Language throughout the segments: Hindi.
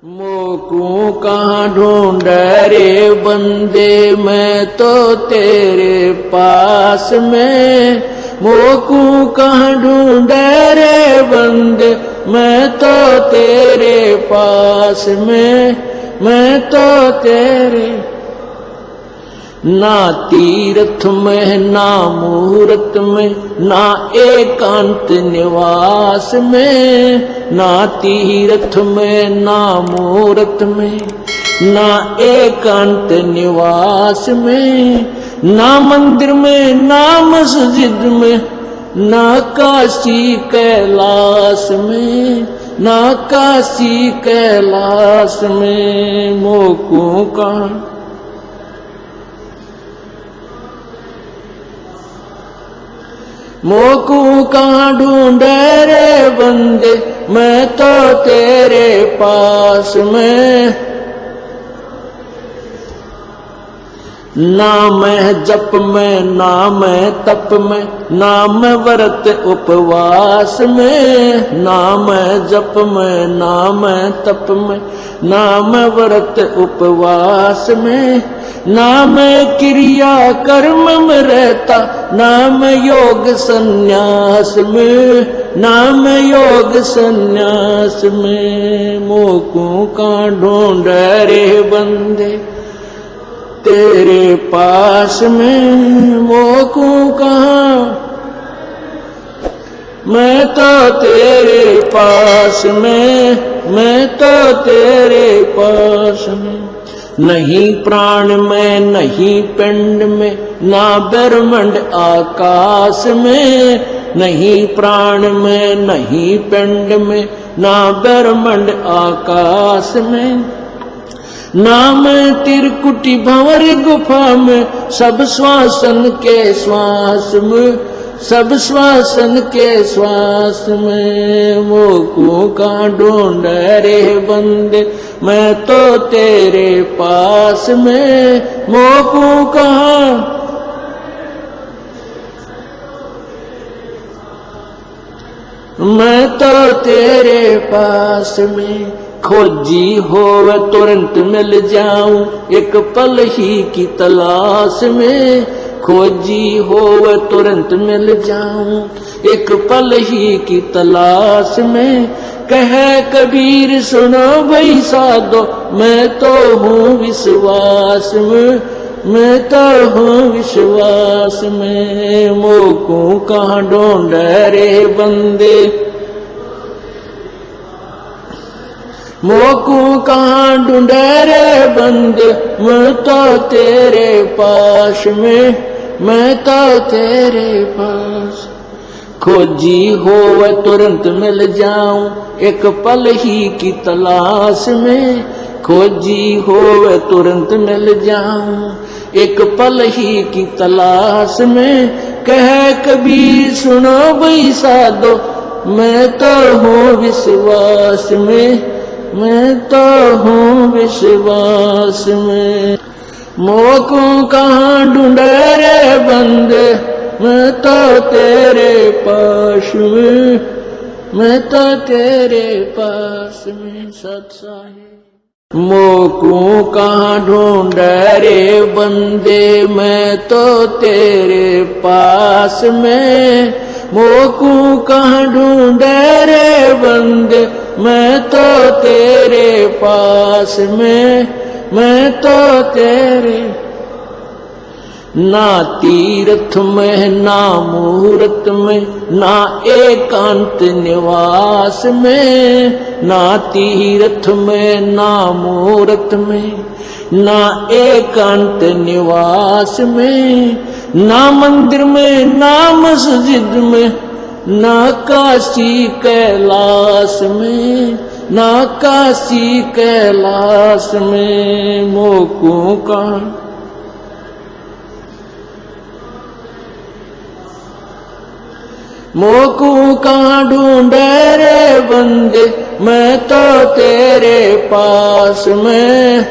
मोकू कहाँ ढूंढे रे बंदे, मैं तो तेरे पास में। मोकू कहाँ ढूंढे रे बंदे, मैं तो तेरे पास में। मैं तो तेरे ना तीर्थ में ना मुहूर्त में ना एकांत निवास में। ना तीर्थ में ना मुहूर्त में ना एकांत निवास में। ना मंदिर में ना मस्जिद में ना काशी कैलाश में। ना काशी कैलाश में मोकू कहाँ मोकू कहाँ ढूंढे रे बंदे, मैं तो तेरे पास में। ना मैं जप में ना मैं तप में ना मैं व्रत उपवास में। ना मैं जप में ना मैं तप में ना मैं व्रत उपवास में। ना मैं क्रिया कर्म में रहता ना मैं योग संन्यास में। ना मैं योग संन्यास में मोकू कहाँ ढूंढे रे बंदे, तेरे पास में। मोकू कहाँ मैं तो तेरे पास में। मैं तो तेरे पास में। नहीं प्राण में नहीं पिंड में ना ब्रह्मांड आकाश में। नहीं प्राण में नहीं पिंड में ना ब्रह्मांड आकाश में। ना मैं त्रिकुटी भंवर गुफा में सब श्वासन के श्वास में। सब श्वासन के श्वास में मोकू कहाँ ढूंढे रे बंदे, मैं तो तेरे पास में। मोकू कहाँ मैं तो तेरे पास में। खोजी होवे तुरंत मिल जाऊं एक पल ही की तलाश में। खोजी होवे तुरंत मिल जाऊं एक पल ही की तलाश में। कहे कबीर सुनो भाई साधो, मैं तो हूँ विश्वास में। मैं तो हूँ विश्वास में मोकू कहाँ ढूंढे रे बंदे, मोकू कहाँ ढूंढे रे बंदे, मैं तो तेरे पास में। मैं तो तेरे पास। खोजी होवे तुरंत मिल जाऊं एक पल ही की तलाश में। खोजी होवे तुरंत मिल जाऊं एक पल ही की तलाश में। कहे कबीर सुनो भाई साधो, मैं तो हूँ विश्वास में। मैं तो हूँ विश्वास में मोकू कहाँ ढूंढे रे बंदे, मैं तो तेरे पास में। मैं तो तेरे पास में सत्साही। मोकू कहाँ ढूंढे रे बंदे, मैं तो तेरे पास में। मोकू कहाँ ढूंढे रे बंदे, मैं तो तेरे पास में। मैं तो तेरे ना तीर्थ में ना मुहूर्त में ना एकांत निवास में। ना तीर्थ में ना मुहूर्त में ना एकांत निवास में। ना मंदिर में ना मस्जिद में ना काशी कैलाश में। ना काशी कैलाश में मोकू कहाँ मोकू कहाँ ढूंढे रे बंदे, मैं तो तेरे पास में।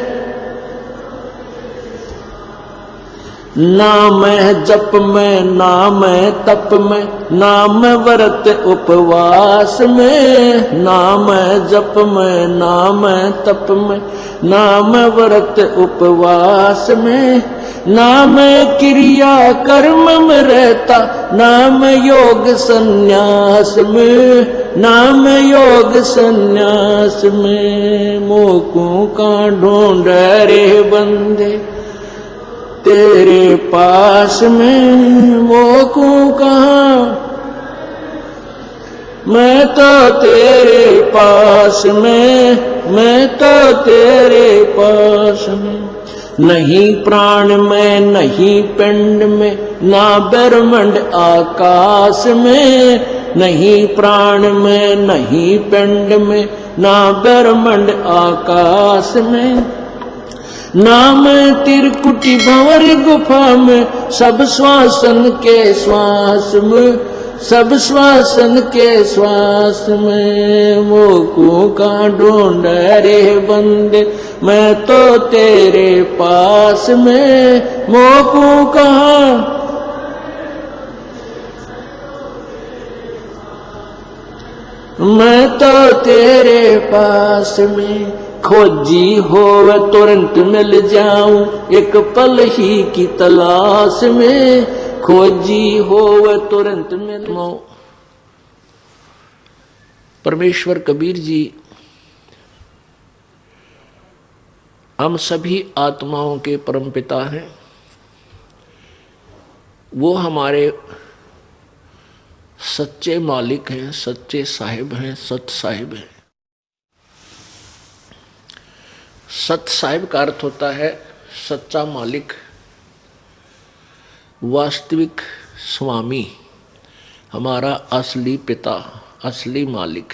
नाम है जप में, नाम है तप में, नाम है व्रत उपवास में। नाम है जप में, नाम है तप में, नाम है व्रत उपवास में। नाम है क्रिया कर्म में रहता, नाम योग संन्यास में, नाम योग संन्यास में। मोको का ढूंढ रे बंदे तेरे पास में, मोको कहाँ, मैं तो तेरे पास में, मैं तो तेरे पास में। नहीं प्राण में, नहीं पिंड में, ना ब्रह्मांड आकाश में। नहीं प्राण में, नहीं पिंड में, ना ब्रह्मांड आकाश में। नाम त्रिकुटी भंवर गुफा में, सब श्वासन के श्वास में, सब श्वासन के श्वास में। मोको का ढूंढ रे बंदे मैं तो तेरे पास में, मोको कहाँ, मैं तो तेरे पास में। खोजी होव तुरंत मिल जाऊं, एक पल ही की तलाश में। खोजी होव तुरंत मिल जाऊं। परमेश्वर कबीर जी हम सभी आत्माओं के परमपिता हैं। वो हमारे सच्चे मालिक हैं, सच्चे साहिब हैं, सत साहिब हैं। सत साहिब का अर्थ होता है सच्चा मालिक, वास्तविक स्वामी, हमारा असली पिता, असली मालिक।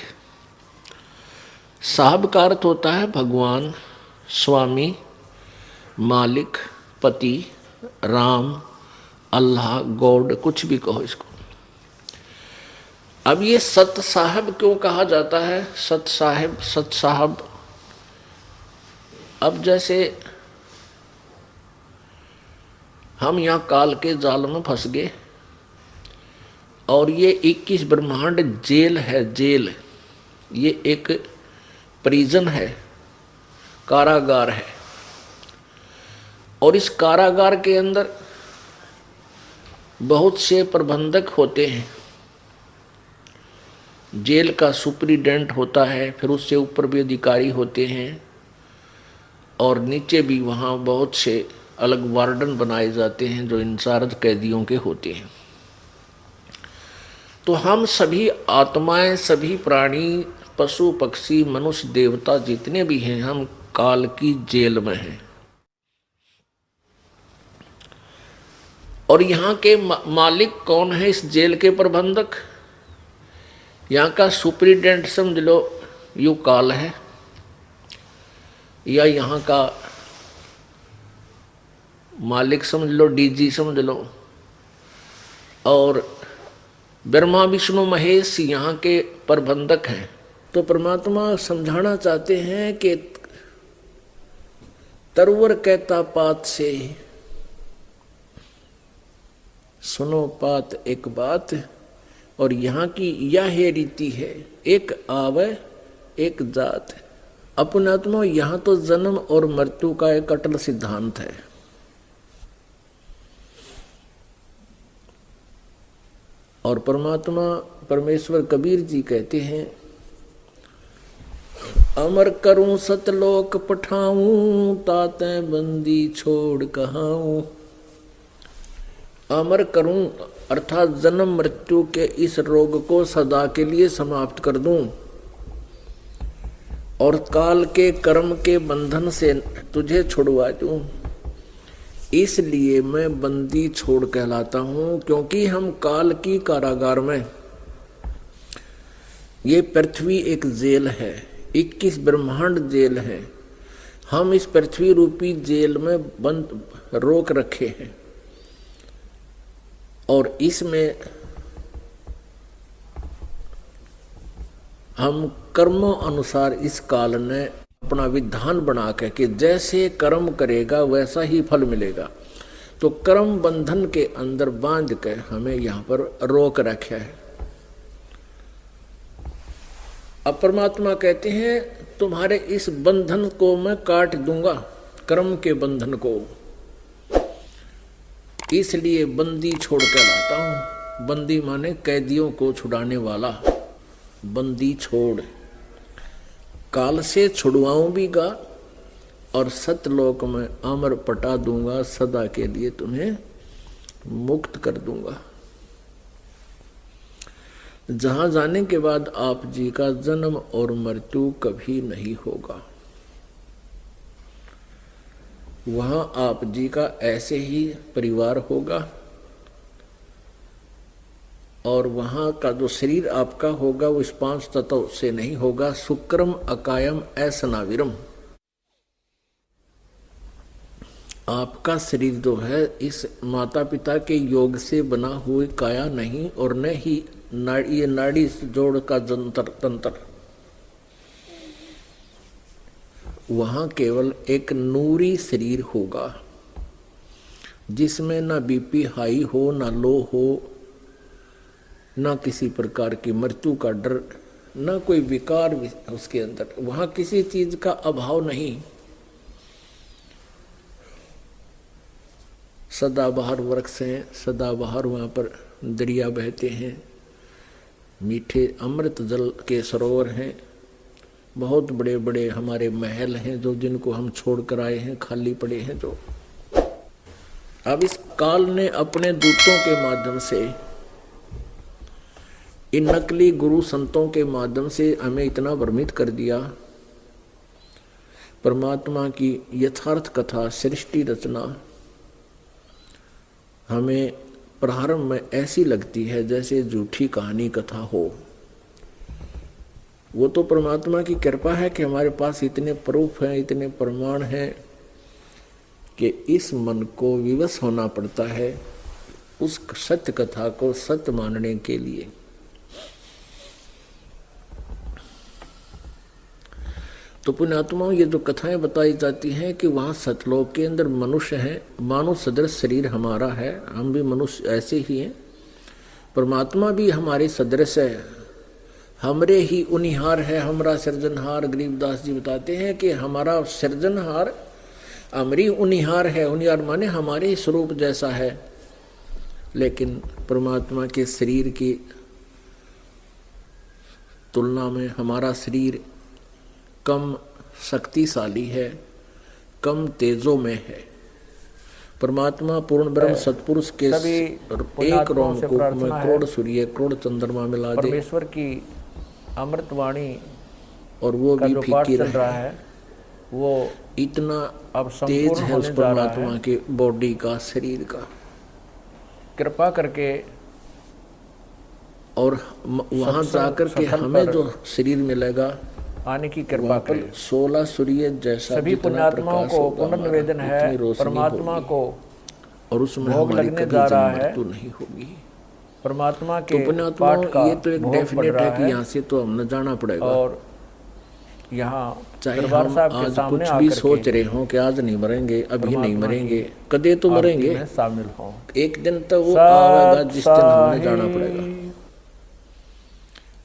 साहब का अर्थ होता है भगवान, स्वामी, मालिक, पति, राम, अल्लाह, गॉड, कुछ भी कहो इसको। अब ये सत साहब क्यों कहा जाता है? सत साहिब, सत साहब। अब जैसे हम यहाँ काल के जाल में फंस गए और ये 21 ब्रह्मांड जेल है, जेल। ये एक प्रिजन है, कारागार है। और इस कारागार के अंदर बहुत से प्रबंधक होते हैं। जेल का सुप्रीडेंट होता है, फिर उससे ऊपर भी अधिकारी होते हैं और नीचे भी वहाँ बहुत से अलग वार्डन बनाए जाते हैं जो इंचार्ज कैदियों के होते हैं। तो हम सभी आत्माएं, सभी प्राणी, पशु पक्षी, मनुष्य, देवता जितने भी हैं, हम काल की जेल में हैं। और यहाँ के मालिक कौन है? इस जेल के प्रबंधक। यहाँ का सुप्रीडेंट समझ लो यू काल है, या यहाँ का मालिक समझ लो डीजी समझ लो। और ब्रह्मा विष्णु महेश यहाँ के प्रबंधक हैं। तो परमात्मा समझाना चाहते हैं कि तरवर कहता पात से, सुनो पात एक बात। और यहाँ की यह रीति है, एक आवे एक जात। अपनात्मा यहाँ तो जन्म और मृत्यु का एक अटल सिद्धांत है। और परमात्मा परमेश्वर कबीर जी कहते हैं, अमर करूं सतलोक पठाऊं, ताते बंदी छोड़ कहाऊं। अमर करूं अर्थात जन्म मृत्यु के इस रोग को सदा के लिए समाप्त कर दूं और काल के कर्म के बंधन से तुझे छुड़वा दूं। इसलिए मैं बंदी छोड़ कहलाता हूं, क्योंकि हम काल की कारागार में, ये पृथ्वी एक जेल है, 21 ब्रह्मांड जेल है। हम इस पृथ्वी रूपी जेल में बंद रोक रखे हैं और इसमें हम कर्मों अनुसार इस काल ने अपना विधान बना के कि जैसे कर्म करेगा वैसा ही फल मिलेगा। तो कर्म बंधन के अंदर बांध के हमें यहाँ पर रोक रखा है। अब परमात्मा कहते हैं तुम्हारे इस बंधन को मैं काट दूंगा, कर्म के बंधन को, इसलिए बंदी छोड़ कर लाता हूं। बंदी माने कैदियों को छुड़ाने वाला, बंदी छोड़, काल से छुड़वाऊं भी गा और सतलोक में अमर पटा दूंगा, सदा के लिए तुम्हें मुक्त कर दूंगा। जहां जाने के बाद आप जी का जन्म और मृत्यु कभी नहीं होगा, वहां आप जी का ऐसे ही परिवार होगा और वहां का जो शरीर आपका होगा वो इस 5 तत्व से नहीं होगा। शुक्रम अकायम असनाविरम, आपका शरीर जो है इस माता पिता के योग से बना हुए काया नहीं और न ही ये नाड़ी जोड़ का जंतर तंत्र, वहां केवल एक नूरी शरीर होगा जिसमें ना बीपी हाई हो, ना लो हो, ना किसी प्रकार की मृत्यु का डर, ना कोई विकार उसके अंदर, वहां किसी चीज का अभाव नहीं। सदाबहार वृक्ष हैं, सदाबहार वहाँ पर दरिया बहते हैं, मीठे अमृत जल के सरोवर हैं, बहुत बड़े बड़े हमारे महल हैं जो जिनको हम छोड़ कर आए हैं, खाली पड़े हैं जो। अब इस काल ने अपने दूतों के माध्यम से, इन नकली गुरु संतों के माध्यम से हमें इतना भ्रमित कर दिया। परमात्मा की यथार्थ कथा, सृष्टि रचना हमें प्रारंभ में ऐसी लगती है जैसे झूठी कहानी कथा हो। वो तो परमात्मा की कृपा है कि हमारे पास इतने प्रूफ हैं, इतने प्रमाण हैं कि इस मन को विवश होना पड़ता है उस सत्य कथा को सत्य मानने के लिए। तो पुण्यात्माओं, ये जो कथाएं बताई जाती हैं कि वहाँ सतलोक के अंदर मनुष्य हैं, मानव सदृश शरीर हमारा है, हम भी मनुष्य ऐसे ही हैं, परमात्मा भी हमारे सदृश है, हमरे ही उनिहार है, हमारा सृजनहार। गरीबदास जी बताते हैं कि हमारा सृजनहार हमरी उनिहार है, उनिहार माने हमारे स्वरूप जैसा है, लेकिन परमात्मा के शरीर की तुलना में हमारा शरीर कम शक्तिशाली है, कम तेजों में है। परमात्मा पूर्ण ब्रह्म सतपुरुष के एक रोम को में करोड़ सूर्य करोड़ चंद्रमा मिला दे, परमेश्वर की अमृतवाणी और वो भी फीकी रहा है, वो इतना अब तेज है उस परमात्मा के बॉडी का, शरीर का। कृपा करके और वहां जाकर के हमें जो शरीर मिलेगा आने की कृपा करें। 16 सूर्य जैसा सभी पुण्यात्माओं को पुनर्निवेदन है परमात्मा को, और उसमें हमारी कभी मृत्यु नहीं होगी। परमात्मा के तो पाठ का ये तो एक डेफिनेट है कि यहाँ से तो हमने जाना पड़ेगा। और यहाँ चाहे हम आज कुछ भी सोच रहे हो कि आज नहीं मरेंगे, अभी नहीं मरेंगे, कदे तो मरेंगे, शामिल हो। एक दिन तो वो आएगा जिस दिन हमें जाना पड़ेगा।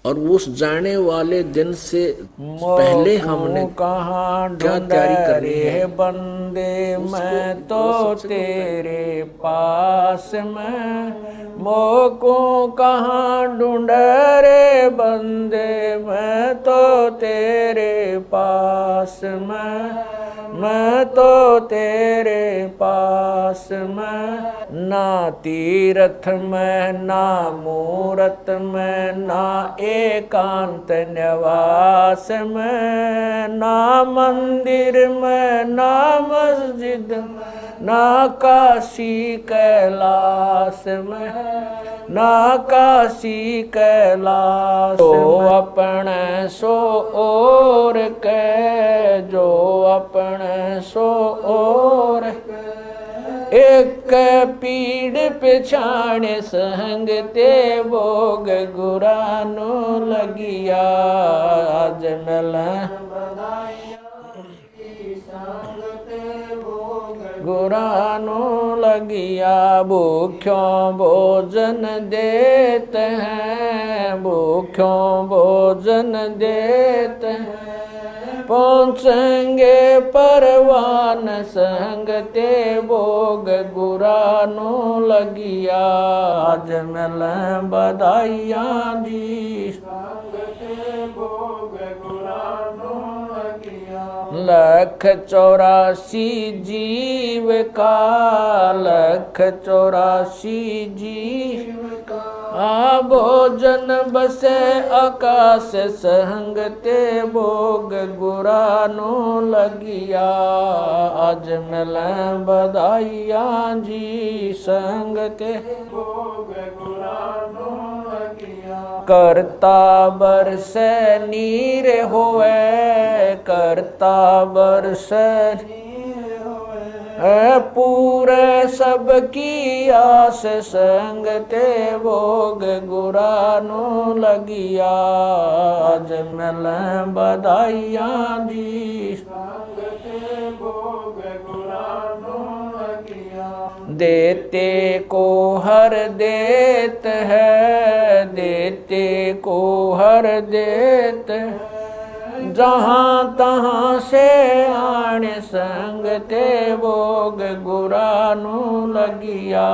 और उस जाने वाले दिन से पहले हमने क्या तैयारी करनी है? बंदे मैं तो तेरे पास में, मोको कहाँ ढूंढ रे बंदे मैं तो तेरे पास में, मैं तो तेरे पास में। ना तीर्थ में ना मूरत में, ना एकांत निवास में, ना मंदिर में ना मस्जिद में, ना काशी कैलाश में, ना काशी कैलाश। तो अपने सो और के, जो अपने सो और एक पीड़ पिछाड़े संग ते भोग गुरानो लगिया। आज मिला गुरानो लगिया। भूख्यों भोजन देते हैं, भूख्यों भोजन देते हैं। पहुँचेंगे परवान संग ते भोग गुरानो लगिया। आज मिल बधाइयाँ जी संग ते भोग गुरानो लगिया। 184 जीव का, 184 जीव का। भोजन बसे आकाश संग ते भोग गुरानो लगिया। आज मिल बधाइयाँ जी संग ते भोग गुरानो लगिया। करता बरसे नीर होवे, करता बरसे पूरे सबकी आस संग ते भोग गुरानो लगिया। आज मिल बधाइयाँ जी संग ते भोग गुरानो लगिया। देते को हर देत है, देते को हर देत है। जहाँ तहाँ से आने संग ते भोग गुरानो लगिया।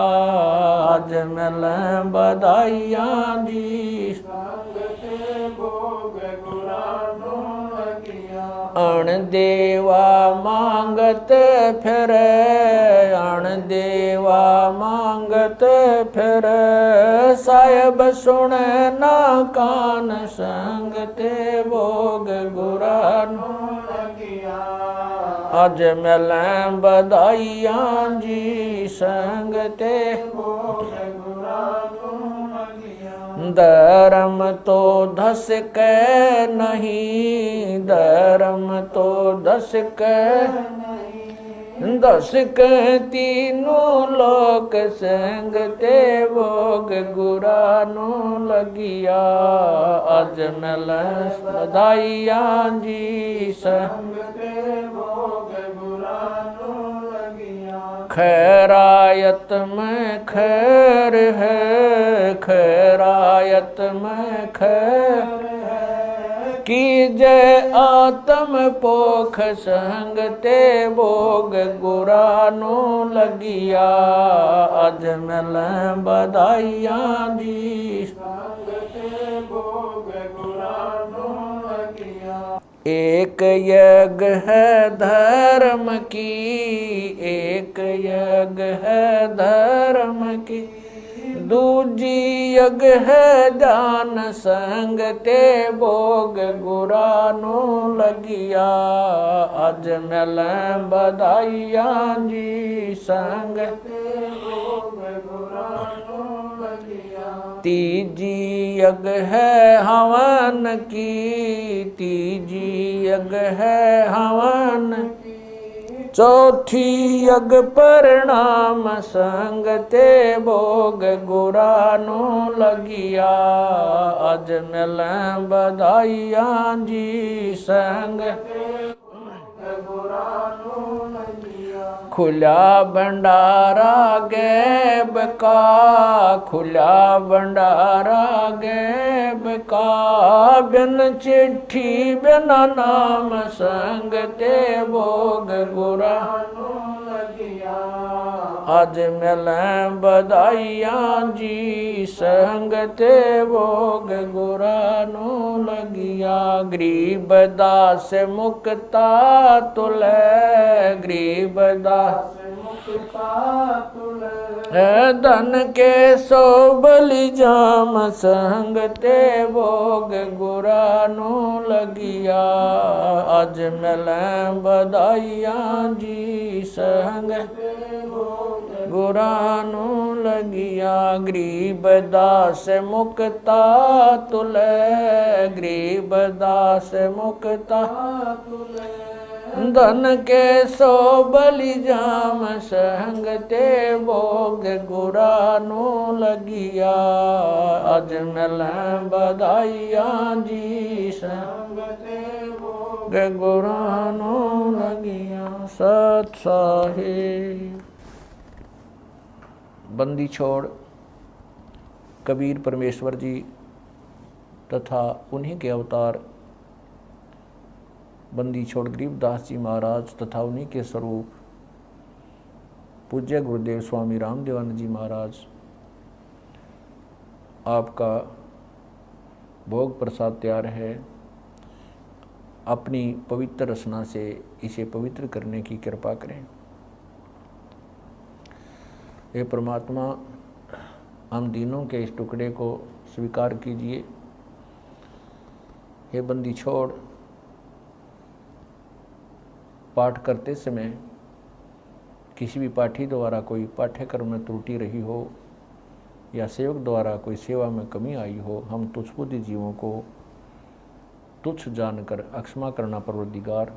आज मिल बधाइयाँ जी संग ते भोग गुरानो लगिया। अण देवा मांगत फिर, अण देवा मांगत फिर। साहेब सुने ना कान संग ते भोग गुरानो लगिया। आज मिल बधाइयाँ जी संग ते भोग गुरानो लगिया। धर्म तो धस के नहीं, धर्म तो धस के नहीं। 10 के तीनों लोक संग ते भोग गुरानो लगिया। आज मिल बधाइयाँ जी संग ते भोग गुरानो लगिया। खैरायत में खैर है, खैरायत में खैर है। कीजे आत्म पोख संग ते भोग गुरानो लगिया। आज मिल बधाइयाँ जी संग ते भोग गुरानो लगिया। एक यज्ञ है धर्म की, एक यज्ञ है धर्म की। दूजी यज्ञ है दान संग ते भोग गुरानो लगिया। आज मिल बधाइयाँ जी संग ते भोग गुरानो लगिया। तीजी यज्ञ है हवन की, तीजी यज्ञ है हवन की। चौथी यज्ञ परिणाम संग ते भोग गुरानो लगिया। आज मिल बधाइयाँ जी संग ते गुरानो लगिया। खुला भंडारा गैब का, खुला भंडारा गैब का। बिन चिट्ठी बिन नाम संग ते भोग गुरानो लगिया। आज मिल बधाइयाँ जी संग ते भोग गुरानो लगिया। गरीब दास मुक्ता तुले, गरीब दास मुक्ता तुले। धन के सो बलि जाम संग ते भोग गुरानो लगिया। आज मिल बधाइयाँ जी संग ते भोग गुरानो लगिया। गरीब दास मुक्ता तुले, गरीब दास मुक्ता तुले। धन के सो बलि जाम संग ते भोग गुरानो लगिया। आज मिल बधाइयाँ जी संग ते भोग गुरानो लगिया। सत साहिब। बंदी छोड़ कबीर परमेश्वर जी तथा उन्हीं के अवतार बंदी छोड़ गरीबदास जी महाराज तथा उन्हीं के स्वरूप पूज्य गुरुदेव स्वामी रामदेवानंद जी महाराज आपका भोग प्रसाद तैयार है। अपनी पवित्र रचना से इसे पवित्र करने की कृपा करें। हे परमात्मा, हम दीनों के इस टुकड़े को स्वीकार कीजिए। हे बंदी छोड़ पाठ करते समय किसी भी पाठी द्वारा कोई पाठ्यक्रम में त्रुटि रही हो या सेवक द्वारा कोई सेवा में कमी आई हो, हम तुच्छ बुद्धि जीवों को तुच्छ जानकर अक्षमा करना परवरदिगार।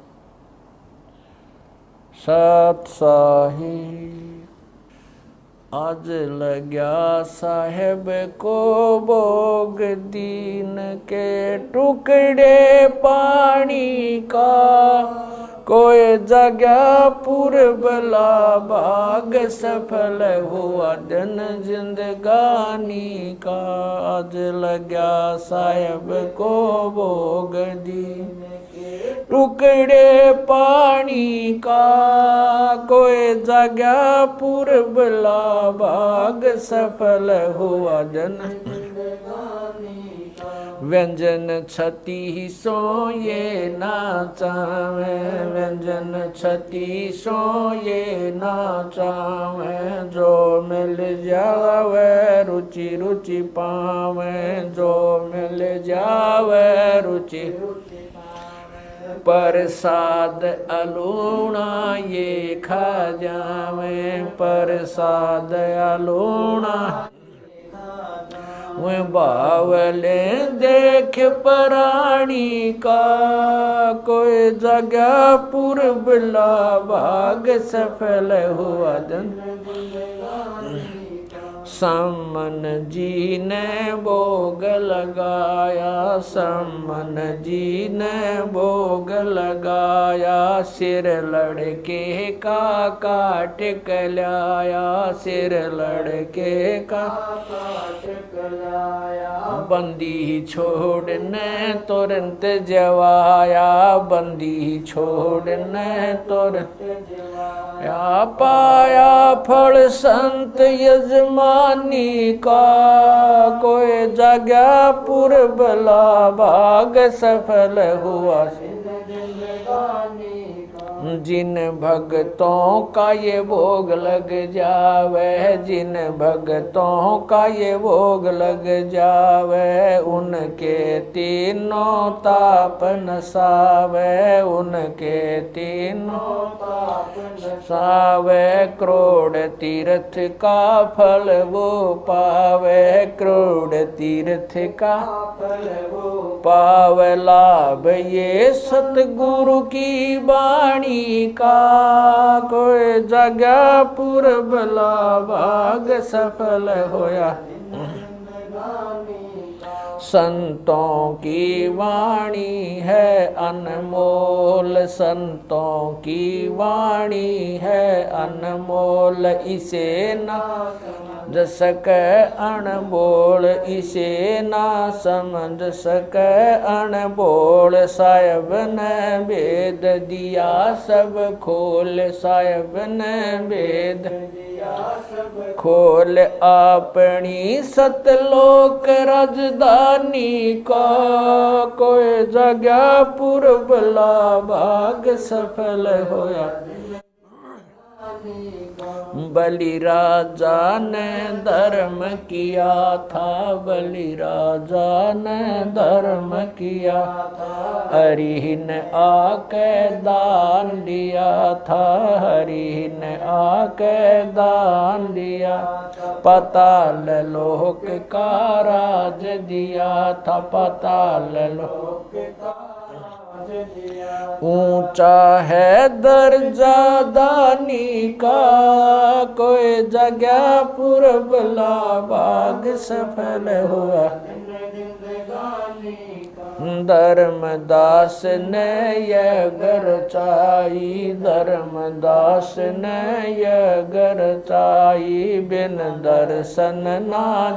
सत साहिब आज लग्या साहेब को भोग दीन के टुकड़े पानी का, कोई जगह पूर्वला भाग सफल हुआ दिन जिंदगानी का। आज लग्या साहेब को भोग दीन टुकड़े पानी का, कोई जगह पूर्वला भाग सफल हुआ जन व्यंजन छती सो ये नाचावे, व्यंजन छती सो ये नाचावे, जो मिल जावे रुचि रुचि पावे, जो मिल जावे रुचि प्रसाद अलूणा ये खा जावे, प्रसाद अलूणा वे बावले देख प्राणी का, कोई जगह पूर्वला भाग सफल हुआ दिन। सम्मन जी ने भोग लगाया, सम्मन जी ने भोग लगाया, सिर लड़के का काट कलाया, सिर लड़के का काट कलाया। बंदी छोड़ने तुरंत जवाया, बंदी छोड़ने तुरंत जवाया, पाया फल संत यजमानी का, कोई जगह पूर्वला भाग सफल हुआ जिन भक्तों का ये भोग लग जावे, जिन भक्तों का ये भोग लग जावे, उनके तीनों ताप नसावे, उनके तीनों ताप नसावे। करोड़ तीर्थ का फल वो पावे, करोड़ तीर्थ का फल वो पावे। लाभ ये सतगुरु की वाणी का, कोई जगह पूर्वला भाग सफल होया। संतों की वाणी है अनमोल, संतों की वाणी है अनमोल, इसे ना समझ सके अनबोल, इसे ना समझ सके अनबोल। साहिब ने भेद दिया सब खोल, साहिब ने भेद खोल, अपनी सतलोक राजधानी का, कोई जगह पूर्वला भाग सफल होया। बलि राजा ने धर्म किया था, बलि राजा ने धर्म किया था, हरि ने आके दान दिया था, हरि ने आके दान दिया। पाताल लोक का राज दिया था, पाताल लोक का ऊंचा है दर्जा दानी का, कोई जगह पूर्वला भाग सफल हुआ। धर्मदास ने यह गर चाई, धर्मदास ने यह गर चाई, बिन दर्शन ना